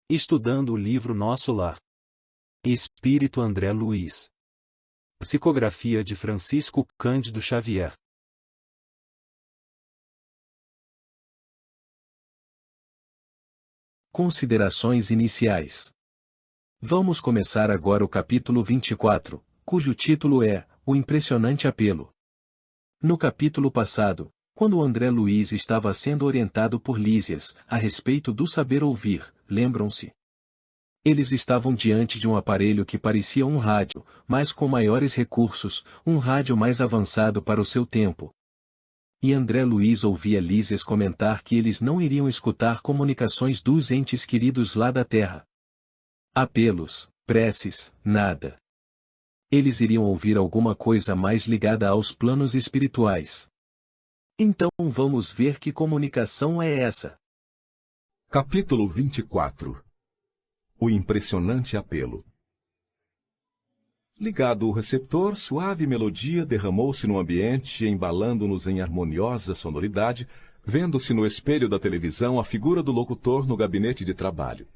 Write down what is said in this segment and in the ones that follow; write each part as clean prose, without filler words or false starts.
Estudando o livro Nosso Lar. Espírito André Luiz. Psicografia de Francisco Cândido Xavier. Considerações iniciais. Vamos começar agora o capítulo 24, cujo título é O Impressionante Apelo. No capítulo passado, quando André Luiz estava sendo orientado por Lísias a respeito do saber ouvir, lembram-se? Eles estavam diante de um aparelho que parecia um rádio, mas com maiores recursos, um rádio mais avançado para o seu tempo. E André Luiz ouvia Lísias comentar que eles não iriam escutar comunicações dos entes queridos lá da Terra. Apelos, preces, nada. Eles iriam ouvir alguma coisa mais ligada aos planos espirituais. Então vamos ver que comunicação é essa. Capítulo 24. O impressionante apelo. Ligado o receptor, suave melodia derramou-se no ambiente, embalando-nos em harmoniosa sonoridade, vendo-se no espelho da televisão a figura do locutor no gabinete de trabalho.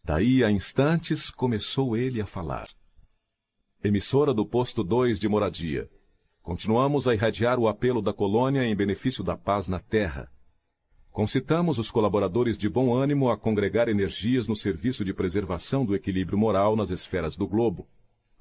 Daí a instantes começou ele a falar. Emissora do posto 2 de Moradia. Continuamos a irradiar o apelo da colônia em benefício da paz na Terra. Concitamos os colaboradores de bom ânimo a congregar energias no serviço de preservação do equilíbrio moral nas esferas do globo.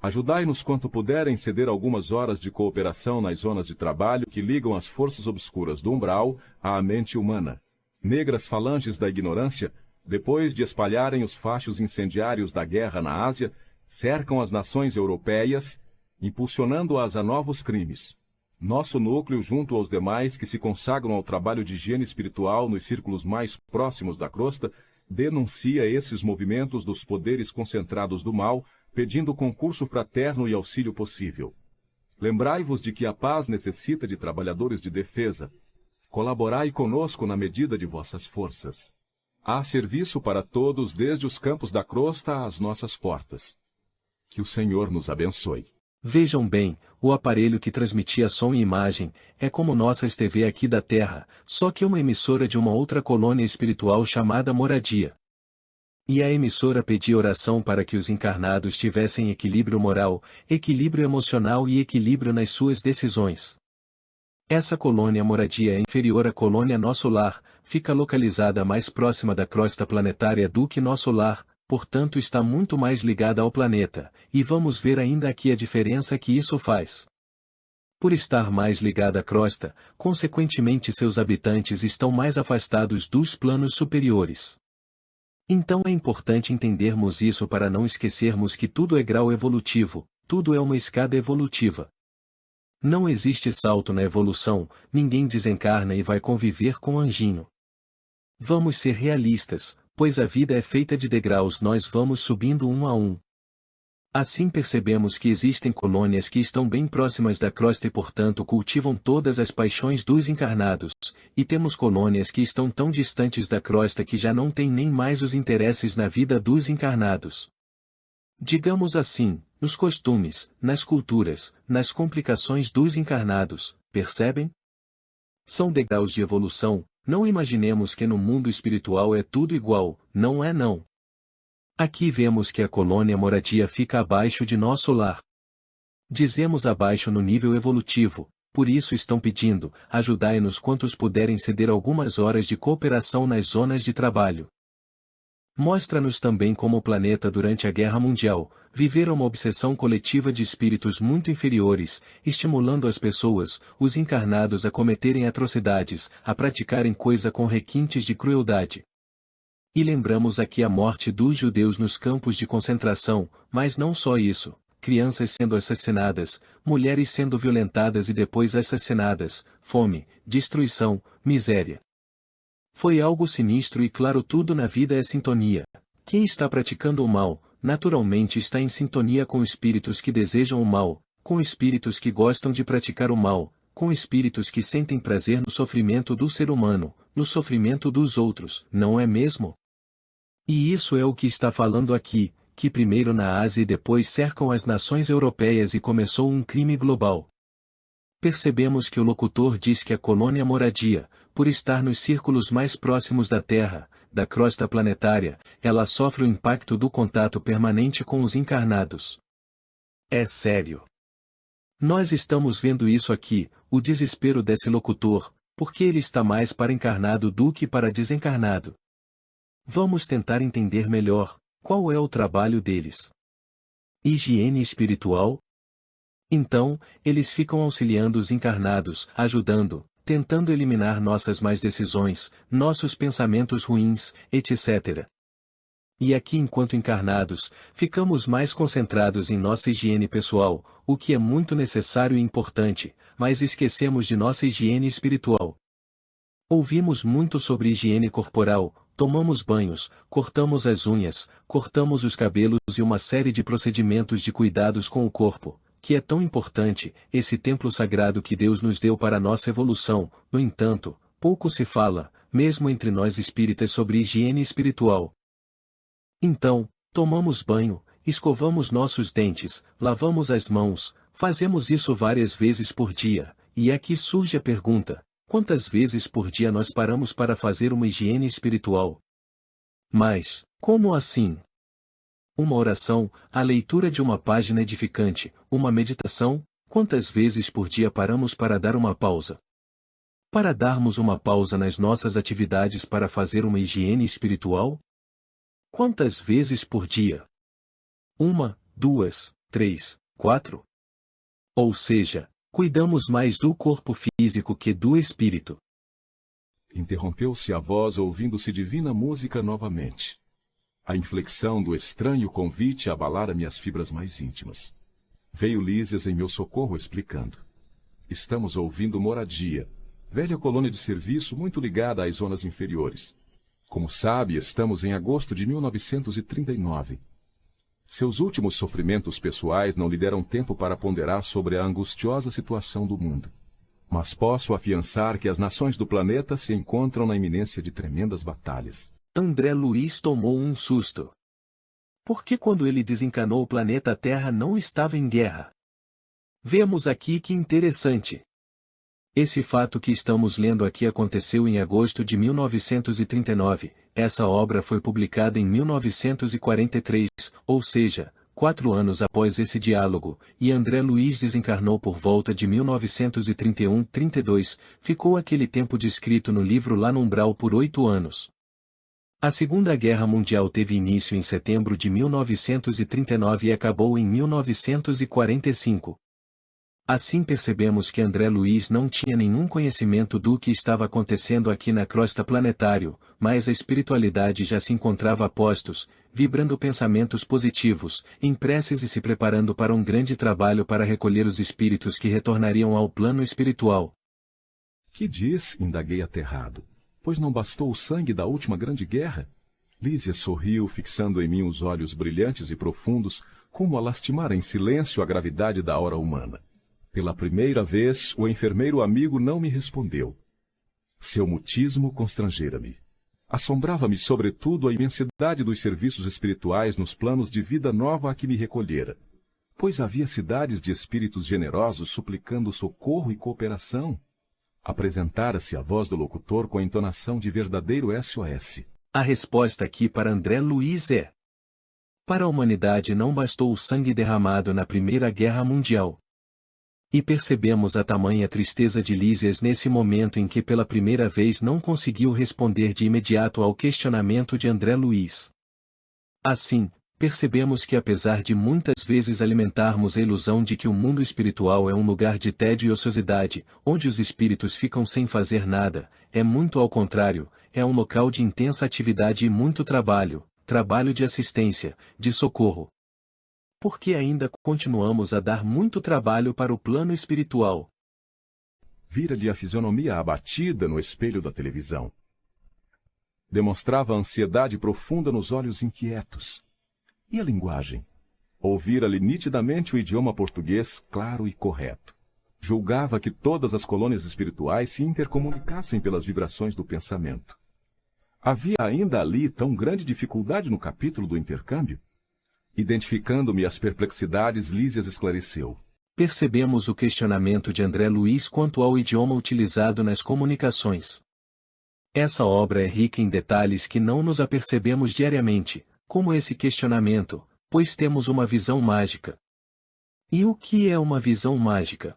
Ajudai-nos quanto puderem ceder algumas horas de cooperação nas zonas de trabalho que ligam as forças obscuras do umbral à mente humana. Negras falanges da ignorância, depois de espalharem os fachos incendiários da guerra na Ásia, cercam as nações europeias, impulsionando-as a novos crimes. Nosso núcleo, junto aos demais que se consagram ao trabalho de higiene espiritual nos círculos mais próximos da crosta, denuncia esses movimentos dos poderes concentrados do mal, pedindo concurso fraterno e auxílio possível. Lembrai-vos de que a paz necessita de trabalhadores de defesa. Colaborai conosco na medida de vossas forças. Há serviço para todos desde os campos da crosta às nossas portas. Que o Senhor nos abençoe. Vejam bem, o aparelho que transmitia som e imagem é como nossas TV aqui da Terra, só que uma emissora de uma outra colônia espiritual chamada Moradia. E a emissora pedia oração para que os encarnados tivessem equilíbrio moral, equilíbrio emocional e equilíbrio nas suas decisões. Essa colônia Moradia é inferior à colônia Nosso Lar, fica localizada mais próxima da crosta planetária do que Nosso Lar, portanto está muito mais ligada ao planeta, e vamos ver ainda aqui a diferença que isso faz. Por estar mais ligada à crosta, consequentemente seus habitantes estão mais afastados dos planos superiores. Então é importante entendermos isso para não esquecermos que tudo é grau evolutivo, tudo é uma escada evolutiva. Não existe salto na evolução, ninguém desencarna e vai conviver com anjinho. Vamos ser realistas, pois a vida é feita de degraus, nós vamos subindo um a um. Assim percebemos que existem colônias que estão bem próximas da crosta e portanto cultivam todas as paixões dos encarnados, e temos colônias que estão tão distantes da crosta que já não têm nem mais os interesses na vida dos encarnados. Digamos assim, nos costumes, nas culturas, nas complicações dos encarnados, percebem? São degraus de evolução. Não imaginemos que no mundo espiritual é tudo igual, não é não. Aqui vemos que a colônia Moradia fica abaixo de Nosso Lar. Dizemos abaixo no nível evolutivo, por isso estão pedindo, ajudai-nos quantos puderem ceder algumas horas de cooperação nas zonas de trabalho. Mostra-nos também como o planeta durante a Guerra Mundial, vivera uma obsessão coletiva de espíritos muito inferiores, estimulando as pessoas, os encarnados a cometerem atrocidades, a praticarem coisa com requintes de crueldade. E lembramos aqui a morte dos judeus nos campos de concentração, mas não só isso, crianças sendo assassinadas, mulheres sendo violentadas e depois assassinadas, fome, destruição, miséria. Foi algo sinistro e claro, tudo na vida é sintonia. Quem está praticando o mal, naturalmente está em sintonia com espíritos que desejam o mal, com espíritos que gostam de praticar o mal, com espíritos que sentem prazer no sofrimento do ser humano, no sofrimento dos outros, não é mesmo? E isso é o que está falando aqui, que primeiro na Ásia e depois cercam as nações europeias e começou um crime global. Percebemos que o locutor diz que a colônia Moradia, por estar nos círculos mais próximos da Terra, da crosta planetária, ela sofre o impacto do contato permanente com os encarnados. É sério. Nós estamos vendo isso aqui, o desespero desse locutor, porque ele está mais para encarnado do que para desencarnado. Vamos tentar entender melhor, qual é o trabalho deles. Higiene espiritual? Então, eles ficam auxiliando os encarnados, ajudando, tentando eliminar nossas más decisões, nossos pensamentos ruins, etc. E aqui enquanto encarnados, ficamos mais concentrados em nossa higiene pessoal, o que é muito necessário e importante, mas esquecemos de nossa higiene espiritual. Ouvimos muito sobre higiene corporal, tomamos banhos, cortamos as unhas, cortamos os cabelos e uma série de procedimentos de cuidados com o corpo, que é tão importante, esse templo sagrado que Deus nos deu para nossa evolução. No entanto, pouco se fala, mesmo entre nós espíritas, sobre higiene espiritual. Então, tomamos banho, escovamos nossos dentes, lavamos as mãos, fazemos isso várias vezes por dia, e aqui surge a pergunta: quantas vezes por dia nós paramos para fazer uma higiene espiritual? Mas, como assim? Uma oração, a leitura de uma página edificante, uma meditação, quantas vezes por dia paramos para dar uma pausa? Para darmos uma pausa nas nossas atividades para fazer uma higiene espiritual? Quantas vezes por dia? 1, 2, 3, 4? Ou seja, cuidamos mais do corpo físico que do espírito. Interrompeu-se a voz ouvindo-se divina música novamente. A inflexão do estranho convite abalara minhas fibras mais íntimas. Veio Lísias em meu socorro explicando. Estamos ouvindo Moradia, velha colônia de serviço muito ligada às zonas inferiores. Como sabe, estamos em agosto de 1939. Seus últimos sofrimentos pessoais não lhe deram tempo para ponderar sobre a angustiosa situação do mundo. Mas posso afiançar que as nações do planeta se encontram na iminência de tremendas batalhas. André Luiz tomou um susto. Porque quando ele desencanou o planeta Terra não estava em guerra? Vemos aqui que interessante. Esse fato que estamos lendo aqui aconteceu em agosto de 1939, essa obra foi publicada em 1943, ou seja, 4 anos após esse diálogo, e André Luiz desencarnou por volta de 1931-32, ficou aquele tempo descrito no livro Lá no Umbral por 8 anos. A Segunda Guerra Mundial teve início em setembro de 1939 e acabou em 1945. Assim percebemos que André Luiz não tinha nenhum conhecimento do que estava acontecendo aqui na crosta planetário, mas a espiritualidade já se encontrava a postos, vibrando pensamentos positivos, em preces e se preparando para um grande trabalho para recolher os espíritos que retornariam ao plano espiritual. Que diz? Indaguei aterrado. Pois não bastou o sangue da última grande guerra? Lísia sorriu, fixando em mim os olhos brilhantes e profundos, como a lastimar em silêncio a gravidade da hora humana. Pela primeira vez, o enfermeiro amigo não me respondeu. Seu mutismo constrangera-me. Assombrava-me sobretudo a imensidade dos serviços espirituais nos planos de vida nova a que me recolhera, pois havia cidades de espíritos generosos suplicando socorro e cooperação. Apresentara-se a voz do locutor com a entonação de verdadeiro SOS. A resposta aqui para André Luiz é: para a humanidade não bastou o sangue derramado na Primeira Guerra Mundial. E percebemos a tamanha tristeza de Lísias nesse momento em que pela primeira vez não conseguiu responder de imediato ao questionamento de André Luiz. Assim, percebemos que apesar de muitas vezes alimentarmos a ilusão de que o mundo espiritual é um lugar de tédio e ociosidade, onde os espíritos ficam sem fazer nada, é muito ao contrário, é um local de intensa atividade e muito trabalho, trabalho de assistência, de socorro. Porque ainda continuamos a dar muito trabalho para o plano espiritual. Vira-lhe a fisionomia abatida no espelho da televisão. Demonstrava ansiedade profunda nos olhos inquietos. E a linguagem? Ouvira-lhe nitidamente o idioma português claro e correto. Julgava que todas as colônias espirituais se intercomunicassem pelas vibrações do pensamento. Havia ainda ali tão grande dificuldade no capítulo do intercâmbio? Identificando-me as perplexidades, Lísias esclareceu. Percebemos o questionamento de André Luiz quanto ao idioma utilizado nas comunicações. Essa obra é rica em detalhes que não nos apercebemos diariamente, como esse questionamento, pois temos uma visão mágica. E o que é uma visão mágica?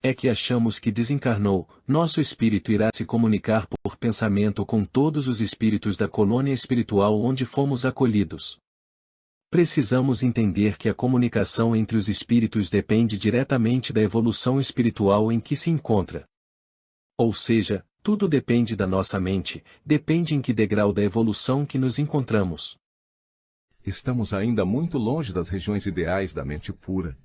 É que achamos que desencarnou, nosso espírito irá se comunicar por pensamento com todos os espíritos da colônia espiritual onde fomos acolhidos. Precisamos entender que a comunicação entre os espíritos depende diretamente da evolução espiritual em que se encontra. Ou seja, tudo depende da nossa mente, depende em que degrau da evolução que nos encontramos. Estamos ainda muito longe das regiões ideais da mente pura.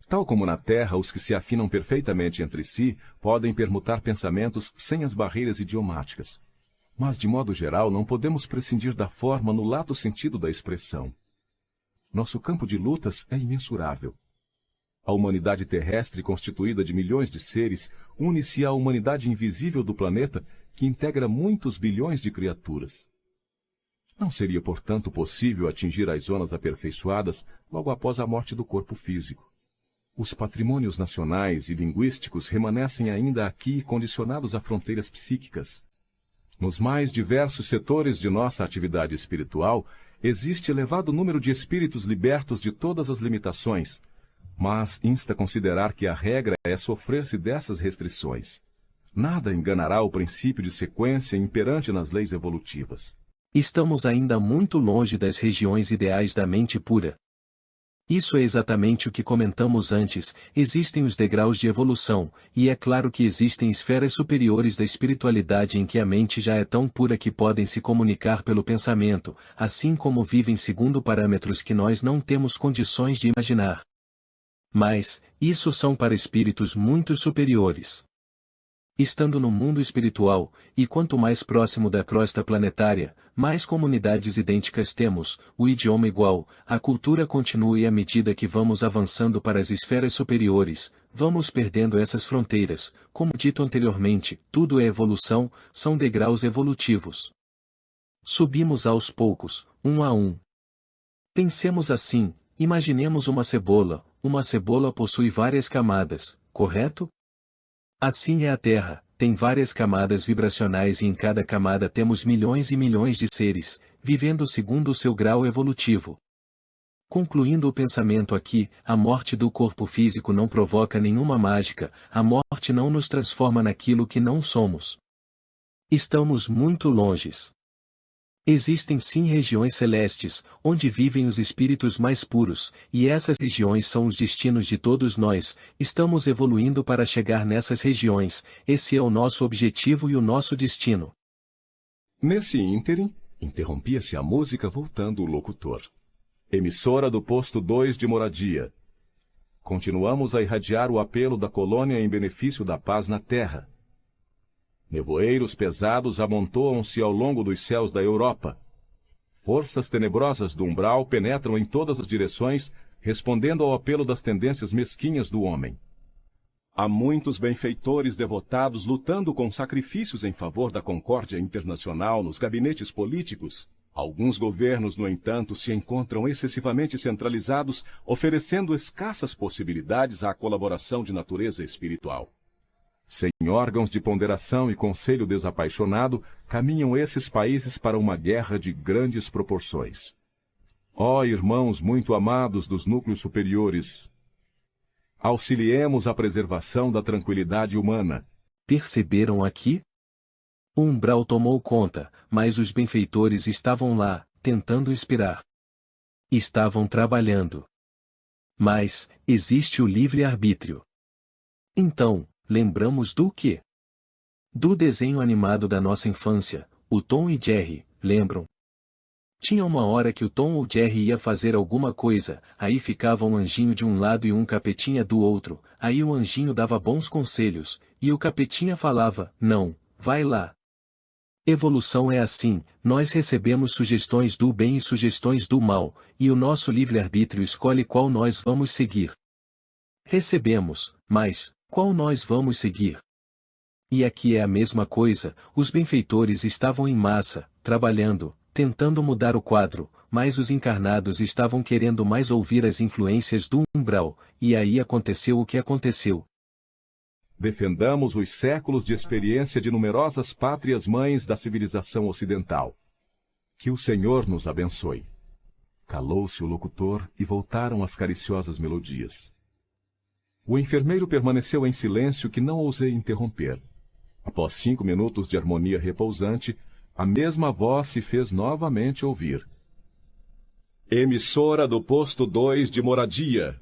Tal como na Terra, os que se afinam perfeitamente entre si podem permutar pensamentos sem as barreiras idiomáticas. Mas, de modo geral, não podemos prescindir da forma no lato sentido da expressão. Nosso campo de lutas é imensurável. A humanidade terrestre, constituída de milhões de seres, une-se à humanidade invisível do planeta, que integra muitos bilhões de criaturas. Não seria, portanto, possível atingir as zonas aperfeiçoadas logo após a morte do corpo físico. Os patrimônios nacionais e linguísticos remanescem ainda aqui condicionados a fronteiras psíquicas. Nos mais diversos setores de nossa atividade espiritual, existe elevado número de espíritos libertos de todas as limitações, mas insta considerar que a regra é sofrer-se dessas restrições. Nada enganará o princípio de sequência imperante nas leis evolutivas. Estamos ainda muito longe das regiões ideais da mente pura. Isso é exatamente o que comentamos antes, existem os degraus de evolução, e é claro que existem esferas superiores da espiritualidade em que a mente já é tão pura que podem se comunicar pelo pensamento, assim como vivem segundo parâmetros que nós não temos condições de imaginar. Mas, isso são para espíritos muito superiores. Estando no mundo espiritual, e quanto mais próximo da crosta planetária, mais comunidades idênticas temos, o idioma igual, a cultura continua e à medida que vamos avançando para as esferas superiores, vamos perdendo essas fronteiras, como dito anteriormente, tudo é evolução, são degraus evolutivos. Subimos aos poucos, um a um. Pensemos assim, imaginemos uma cebola possui várias camadas, correto? Assim é a Terra, tem várias camadas vibracionais e em cada camada temos milhões e milhões de seres, vivendo segundo o seu grau evolutivo. Concluindo o pensamento aqui, a morte do corpo físico não provoca nenhuma mágica, a morte não nos transforma naquilo que não somos. Estamos muito longes. Existem sim regiões celestes, onde vivem os espíritos mais puros, e essas regiões são os destinos de todos nós, estamos evoluindo para chegar nessas regiões, esse é o nosso objetivo e o nosso destino. Nesse ínterim, interrompia-se a música voltando o locutor. Emissora do posto 2 de Moradia. Continuamos a irradiar o apelo da colônia em benefício da paz na Terra. Nevoeiros pesados amontoam-se ao longo dos céus da Europa. Forças tenebrosas do umbral penetram em todas as direções, respondendo ao apelo das tendências mesquinhas do homem. Há muitos benfeitores devotados lutando com sacrifícios em favor da concórdia internacional nos gabinetes políticos. Alguns governos, no entanto, se encontram excessivamente centralizados, oferecendo escassas possibilidades à colaboração de natureza espiritual. Sem órgãos de ponderação e conselho desapaixonado, caminham esses países para uma guerra de grandes proporções. Ó irmãos muito amados dos núcleos superiores, auxiliemos a preservação da tranquilidade humana. Perceberam aqui? O umbral tomou conta, mas os benfeitores estavam lá, tentando inspirar. Estavam trabalhando. Mas, existe o livre-arbítrio. Então, lembramos do quê? Do desenho animado da nossa infância, o Tom e Jerry, lembram? Tinha uma hora que o Tom ou Jerry ia fazer alguma coisa, aí ficava um anjinho de um lado e um capetinha do outro, aí o anjinho dava bons conselhos, e o capetinha falava, não, vai lá. Evolução é assim, nós recebemos sugestões do bem e sugestões do mal, e o nosso livre-arbítrio escolhe qual nós vamos seguir. Recebemos, mas, qual nós vamos seguir? E aqui é a mesma coisa, os benfeitores estavam em massa, trabalhando, tentando mudar o quadro, mas os encarnados estavam querendo mais ouvir as influências do umbral, e aí aconteceu o que aconteceu. Defendamos os séculos de experiência de numerosas pátrias-mães da civilização ocidental. Que o Senhor nos abençoe. Calou-se o locutor e voltaram as cariciosas melodias. O enfermeiro permaneceu em silêncio que não ousei interromper. Após 5 minutos de harmonia repousante, a mesma voz se fez novamente ouvir. Emissora do posto 2 de Moradia.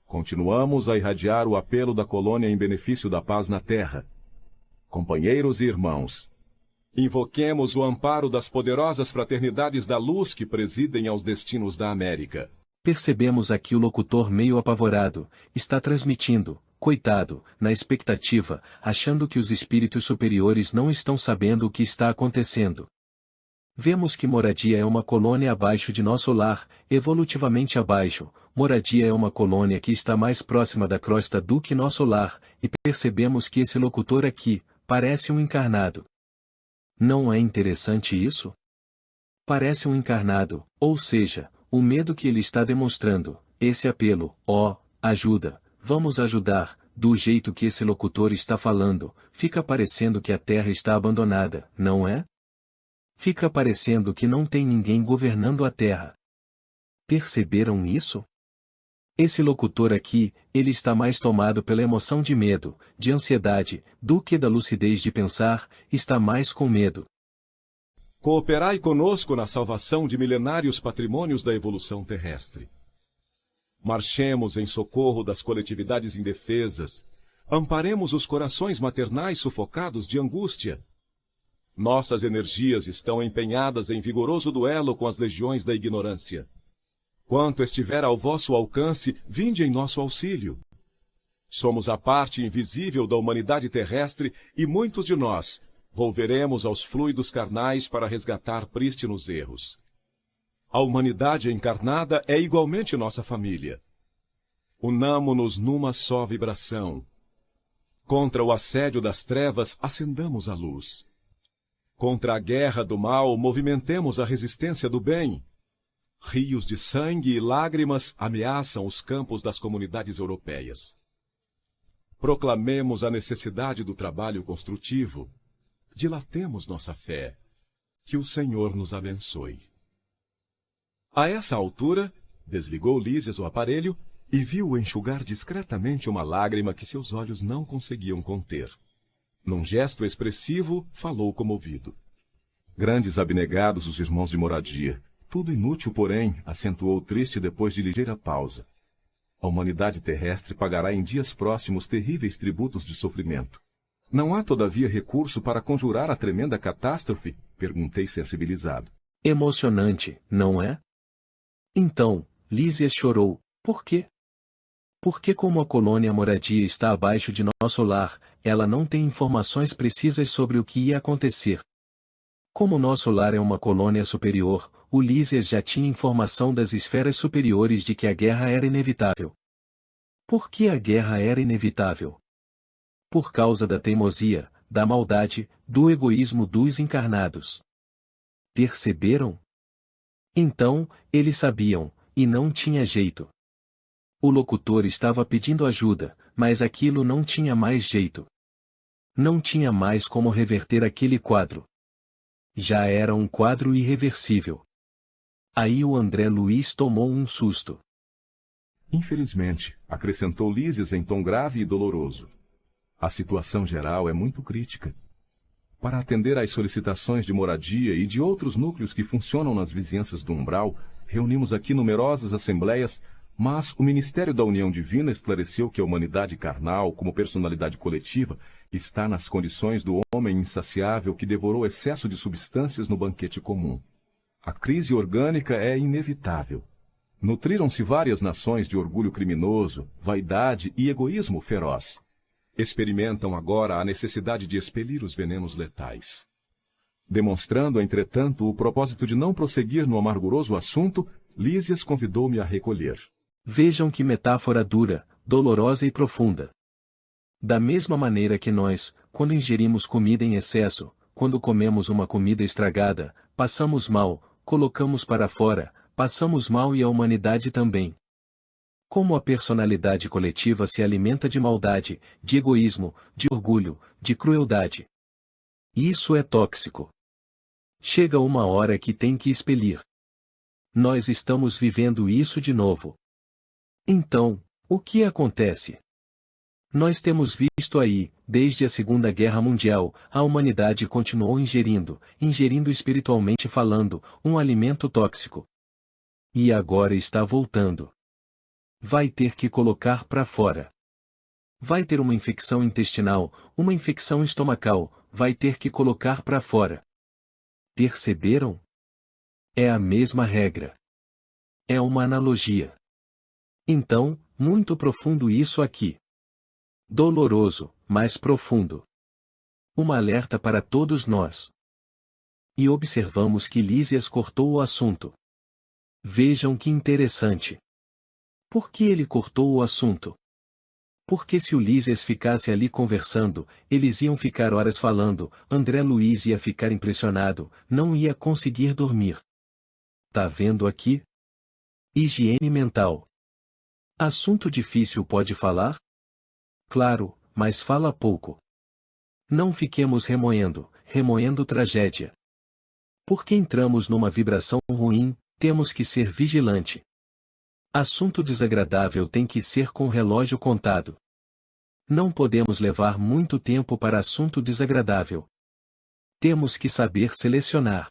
Continuamos a irradiar o apelo da colônia em benefício da paz na Terra. Companheiros e irmãos, invoquemos o amparo das poderosas fraternidades da luz que presidem aos destinos da América. Percebemos aqui o locutor meio apavorado, está transmitindo, coitado, na expectativa, achando que os espíritos superiores não estão sabendo o que está acontecendo. Vemos que Moradia é uma colônia abaixo de nosso lar, evolutivamente abaixo. Moradia é uma colônia que está mais próxima da crosta do que nosso lar, e percebemos que esse locutor aqui, parece um encarnado. Não é interessante isso? Parece um encarnado, ou seja, o medo que ele está demonstrando, esse apelo, ajuda, vamos ajudar, do jeito que esse locutor está falando, fica parecendo que a Terra está abandonada, não é? Fica parecendo que não tem ninguém governando a Terra. Perceberam isso? Esse locutor aqui, ele está mais tomado pela emoção de medo, de ansiedade, do que da lucidez de pensar, está mais com medo. Cooperai conosco na salvação de milenários patrimônios da evolução terrestre. Marchemos em socorro das coletividades indefesas. Amparemos os corações maternais sufocados de angústia. Nossas energias estão empenhadas em vigoroso duelo com as legiões da ignorância. Quanto estiver ao vosso alcance, vinde em nosso auxílio. Somos a parte invisível da humanidade terrestre e muitos de nós volveremos aos fluidos carnais para resgatar prístinos erros. A humanidade encarnada é igualmente nossa família. Unamo-nos numa só vibração. Contra o assédio das trevas, acendamos a luz. Contra a guerra do mal, movimentemos a resistência do bem. Rios de sangue e lágrimas ameaçam os campos das comunidades europeias. Proclamemos a necessidade do trabalho construtivo. Dilatemos nossa fé. Que o Senhor nos abençoe. A essa altura, desligou Lísias o aparelho e viu enxugar discretamente uma lágrima que seus olhos não conseguiam conter. Num gesto expressivo, falou comovido. Grandes abnegados os irmãos de Moradia. Tudo inútil, porém, acentuou triste depois de ligeira pausa. A humanidade terrestre pagará em dias próximos terríveis tributos de sofrimento. Não há, todavia, recurso para conjurar a tremenda catástrofe? Perguntei sensibilizado. Emocionante, não é? Então, Lísias chorou. Por quê? Porque como a colônia Moradia está abaixo de nosso lar, ela não tem informações precisas sobre o que ia acontecer. Como nosso lar é uma colônia superior, o Lísias já tinha informação das esferas superiores de que a guerra era inevitável. Por que a guerra era inevitável? Por causa da teimosia, da maldade, do egoísmo dos encarnados. Perceberam? Então, eles sabiam, e não tinha jeito. O locutor estava pedindo ajuda, mas aquilo não tinha mais jeito. Não tinha mais como reverter aquele quadro. Já era um quadro irreversível. Aí o André Luiz tomou um susto. Infelizmente, acrescentou Lísias em tom grave e doloroso. A situação geral é muito crítica. Para atender às solicitações de Moradia e de outros núcleos que funcionam nas vizinhanças do umbral, reunimos aqui numerosas assembleias, mas o Ministério da União Divina esclareceu que a humanidade carnal, como personalidade coletiva, está nas condições do homem insaciável que devorou excesso de substâncias no banquete comum. A crise orgânica é inevitável. Nutriram-se várias nações de orgulho criminoso, vaidade e egoísmo feroz. Experimentam agora a necessidade de expelir os venenos letais. Demonstrando, entretanto, o propósito de não prosseguir no amarguroso assunto, Lísias convidou-me a recolher. Vejam que metáfora dura, dolorosa e profunda. Da mesma maneira que nós, quando ingerimos comida em excesso, quando comemos uma comida estragada, passamos mal, colocamos para fora, passamos mal e a humanidade também. Como a personalidade coletiva se alimenta de maldade, de egoísmo, de orgulho, de crueldade. Isso é tóxico. Chega uma hora que tem que expelir. Nós estamos vivendo isso de novo. Então, o que acontece? Nós temos visto aí, desde a Segunda Guerra Mundial, a humanidade continuou ingerindo espiritualmente falando, um alimento tóxico. E agora está voltando. Vai ter que colocar para fora. Vai ter uma infecção intestinal, uma infecção estomacal, vai ter que colocar para fora. Perceberam? É a mesma regra. É uma analogia. Então, muito profundo isso aqui. Doloroso, mas profundo. Uma alerta para todos nós. E observamos que Lísias cortou o assunto. Vejam que interessante. Por que ele cortou o assunto? Porque se o Lísias ficasse ali conversando, eles iam ficar horas falando, André Luiz ia ficar impressionado, não ia conseguir dormir. Tá vendo aqui? Higiene mental. Assunto difícil pode falar? Claro, mas fala pouco. Não fiquemos remoendo tragédia. Porque entramos numa vibração ruim, temos que ser vigilante. Assunto desagradável tem que ser com relógio contado. Não podemos levar muito tempo para assunto desagradável. Temos que saber selecionar.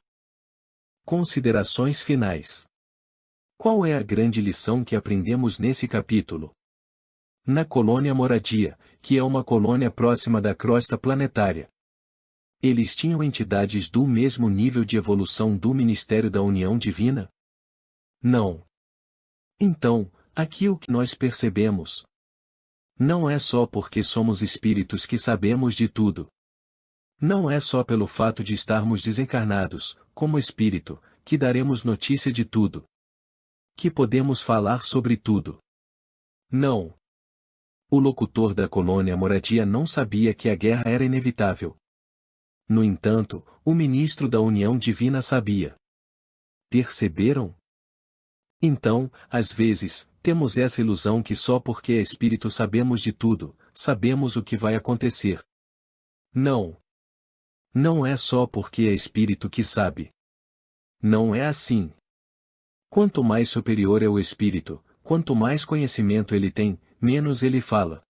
Considerações finais. Qual é a grande lição que aprendemos nesse capítulo? Na colônia Moradia, que é uma colônia próxima da crosta planetária. Eles tinham entidades do mesmo nível de evolução do Ministério da União Divina? Não. Então, aqui o que nós percebemos? Não é só porque somos espíritos que sabemos de tudo. Não é só pelo fato de estarmos desencarnados, como espírito, que daremos notícia de tudo. Que podemos falar sobre tudo. Não. O locutor da colônia Moradia não sabia que a guerra era inevitável. No entanto, o ministro da União Divina sabia. Perceberam? Então, às vezes, temos essa ilusão que só porque é espírito sabemos de tudo, sabemos o que vai acontecer. Não. Não é só porque é espírito que sabe. Não é assim. Quanto mais superior é o espírito, quanto mais conhecimento ele tem, menos ele fala.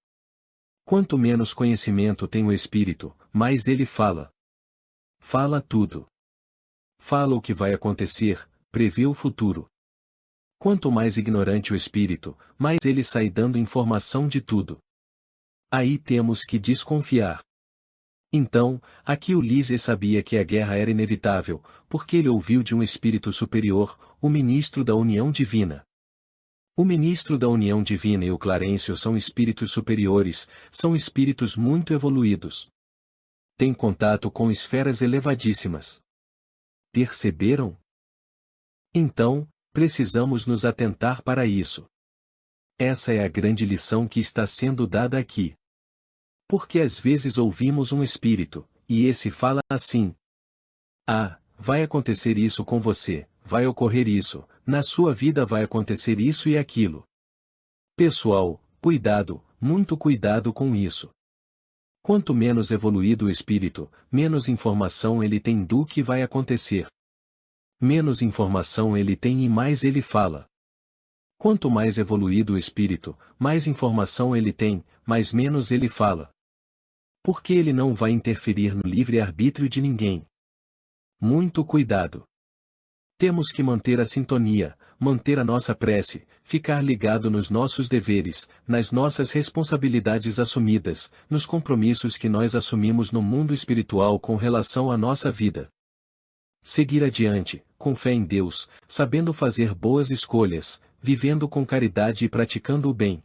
Quanto menos conhecimento tem o espírito, mais ele fala. Fala tudo. Fala o que vai acontecer, prevê o futuro. Quanto mais ignorante o espírito, mais ele sai dando informação de tudo. Aí temos que desconfiar. Então, aqui Ulisses sabia que a guerra era inevitável, porque ele ouviu de um espírito superior, o ministro da União Divina. O ministro da União Divina e o Clarencio são espíritos superiores, são espíritos muito evoluídos. Têm contato com esferas elevadíssimas. Perceberam? Então, precisamos nos atentar para isso. Essa é a grande lição que está sendo dada aqui. Porque às vezes ouvimos um espírito, e esse fala assim: ah, vai acontecer isso com você, vai ocorrer isso, na sua vida vai acontecer isso e aquilo. Pessoal, cuidado, muito cuidado com isso. Quanto menos evoluído o espírito, menos informação ele tem do que vai acontecer. Menos informação ele tem e mais ele fala. Quanto mais evoluído o espírito, mais informação ele tem, mas menos ele fala. Porque ele não vai interferir no livre-arbítrio de ninguém. Muito cuidado. Temos que manter a sintonia, manter a nossa prece, ficar ligado nos nossos deveres, nas nossas responsabilidades assumidas, nos compromissos que nós assumimos no mundo espiritual com relação à nossa vida. Seguir adiante, com fé em Deus, sabendo fazer boas escolhas, vivendo com caridade e praticando o bem.